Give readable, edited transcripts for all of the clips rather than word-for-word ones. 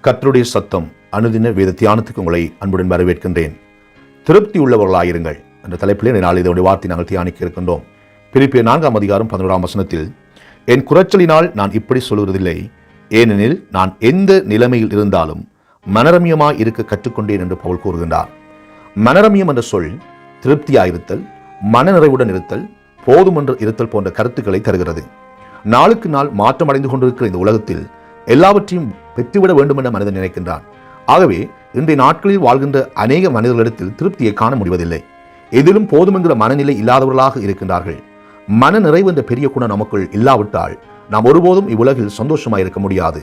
கர்த்தருடைய சத்தம் அனுதின வேத தியானத்துக்கு உங்களை அன்புடன் வரவேற்கின்றேன். திருப்தி உள்ளவர்களாயிருங்கள் என்ற தலைப்பிலே நாள் இதனுடைய வார்த்தை நாங்கள் தியானிக்க இருக்கின்றோம். பிலிப்பியர் 4 அதிகாரம் 11 வசனத்தில், என் குறைச்சலினால் நான் இப்படி சொல்லுவதில்லை, ஏனெனில் நான் எந்த நிலைமையில் இருந்தாலும் மனரமியமாய் இருக்க கற்றுக்கொண்டேன் என்று பவுல் கூறுகின்றார். மனரமியம் என்ற சொல் திருப்தியாயிருத்தல், மனநிறைவுடன் இருத்தல், போதுமென்று இருத்தல் போன்ற கருத்துக்களை தருகிறது. நாளுக்கு நாள் மாற்றம் அடைந்து கொண்டிருக்கிற இந்த உலகத்தில் எல்லாவற்றையும் பெற்றுவிட வேண்டும் என மனிதன் நினைக்கின்றான். ஆகவே இன்றைய நாட்களில் வாழ்கின்ற அநேக மனிதர்களிடத்தில் திருப்தியை காண முடிவதில்லை. எதிலும் போதும் என்கிற மனநிலை இல்லாதவர்களாக இருக்கின்றார்கள். மன நிறைவு என்ற பெரிய குணம் நமக்குள் இல்லாவிட்டால் நாம் ஒருபோதும் இவ்வுலகில் சந்தோஷமாக இருக்க முடியாது.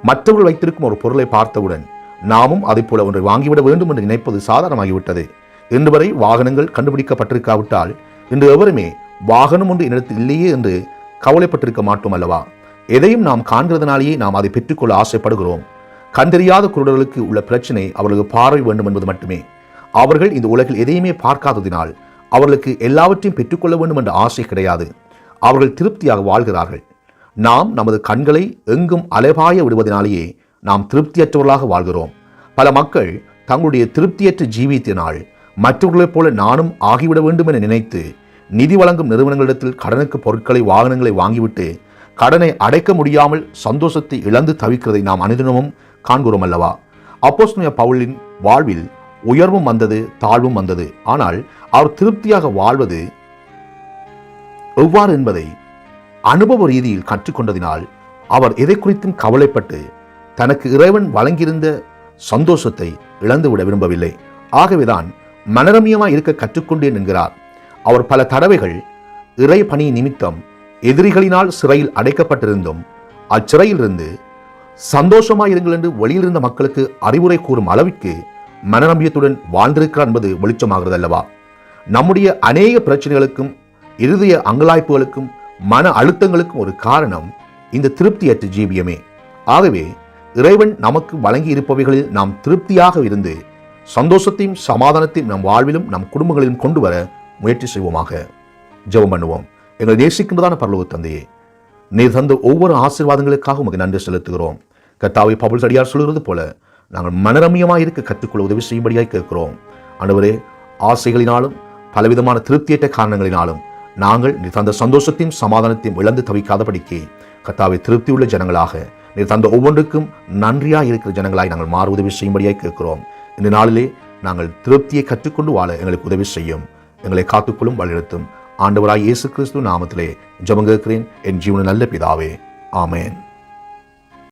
மற்றவர்கள் வைத்திருக்கும் ஒரு பொருளை பார்த்தவுடன் நாமும் அதை போல ஒன்றை வாங்கிவிட வேண்டும் என்று நினைப்பது சாதாரணமாகிவிட்டது. இன்று வரை வாகனங்கள் கண்டுபிடிக்கப்பட்டிருக்காவிட்டால் இன்று எவருமே வாகனம் ஒன்று என்னிடத்தில் இல்லையே என்று கவலைப்பட்டிருக்க மாட்டோம் அல்லவா? எதையும் நாம் காண்கிறதுனாலேயே நாம் அதை பெற்றுக்கொள்ள ஆசைப்படுகிறோம். கண்டறியாத குருடர்களுக்கு உள்ள பிரச்சனை அவர்களுக்கு பார்வை வேண்டும் என்பது மட்டுமே. அவர்கள் இந்த உலகில் எதையுமே பார்க்காததினால் அவர்களுக்கு எல்லாவற்றையும் பெற்றுக்கொள்ள வேண்டும் என்ற ஆசை கிடையாது. அவர்கள் திருப்தியாக வாழ்கிறார்கள். நாம் நமது கண்களை எங்கும் அலைபாய விடுவதனாலேயே நாம் திருப்தியற்றவர்களாக வாழ்கிறோம். பல மக்கள் தங்களுடைய திருப்தியற்ற ஜீவியத்தினால் மற்றவர்களைப் போல நானும் ஆகிவிட வேண்டும் என நினைத்து நிதி வழங்கும் நிறுவனங்களிடத்தில் கடனுக்கு பொருட்களை, வாகனங்களை வாங்கிவிட்டு கடனை அடைக்க முடியாமல் சந்தோஷத்தை இழந்து தவிக்கிறதை நாம் அனுதினமும் காண்கிறோம் அல்லவா? அப்போஸ்தலனாகிய பவுலின் வாழ்வில் உயர்வும் வந்தது, தாழ்வும் வந்தது. ஆனால் அவர் திருப்தியாக வாழ்வது எவ்வாறு என்பதை அனுபவ ரீதியில் கற்றுக்கொண்டதினால் அவர் எதை குறித்தும் கவலைப்பட்டு தனக்கு இறைவன் வழங்கியிருந்த சந்தோஷத்தை இழந்துவிட விரும்பவில்லை. ஆகவேதான் மனரமியமாய் இருக்க கற்றுக்கொண்டேன் என்கிறார். அவர் பல தடவைகள் இறை பணி நிமித்தம் எதிரிகளினால் சிறையில் அடைக்கப்பட்டிருந்தும் அச்சிறையிலிருந்து சந்தோஷமாயிருங்கள் என்று வெளியிலிருந்த மக்களுக்கு அறிவுரை கூறும் அளவிற்கு மனநம்பியத்துடன் வாழ்ந்திருக்கிறார் என்பது வெளிச்சமாகிறது அல்லவா? நம்முடைய அநேக பிரச்சனைகளுக்கும் இருதய அங்கலாய்ப்புகளுக்கும் மன அழுத்தங்களுக்கும் ஒரு காரணம் இந்த திருப்தியற்ற ஜீவியமே. ஆகவே இறைவன் நமக்கு வழங்கி இருப்பவைகளில் நாம் திருப்தியாக இருந்து சந்தோஷத்தையும் சமாதானத்தையும் நம் வாழ்விலும் நம் குடும்பங்களிலும் கொண்டு வர முயற்சி செய்வோமாக. ஜெபம் பண்ணுவோம். எங்கள் நேசிக்கின்றதான பரலோக தந்தையே, நீர் தந்த ஒவ்வொரு ஆசீர்வாதங்களுக்காக உமக்கு நன்றி செலுத்துகிறோம். கர்த்தாவே, பவுல் அடியார் சொல்கிறது போல நாங்கள் மனரமியமாக இருக்க கற்றுக்கொள்ள உதவி செய்யும்படியாக கேட்கிறோம். ஆண்டவரே, ஆசைகளினாலும் பலவிதமான திருப்தியற்ற காரணங்களினாலும் நாங்கள் நீர் தந்த சந்தோஷத்தையும் சமாதானத்தையும் இழந்து தவிக்காதபடிக்கு கர்த்தாவே, திருப்தியுள்ள ஜனங்களாக நீர் தந்த ஒவ்வொன்றுக்கும் நன்றியாக இருக்கிற ஜனங்களாய் நாங்கள் மாற உதவி செய்யும்படியாக கேட்கிறோம். இந்த நாளிலே நாங்கள் திருப்தியை கற்றுக்கொண்டு வாழ எங்களுக்கு உதவி செய்யும். எங்களை காத்துக்கொள்ளும், வழிநடத்தும். ஆண்டவராய் இயேசு கிறிஸ்து நாமத்திலே ஜெபம் கேட்கிறேன் என் ஜீவன நல்ல பிதாவே. ஆமென்.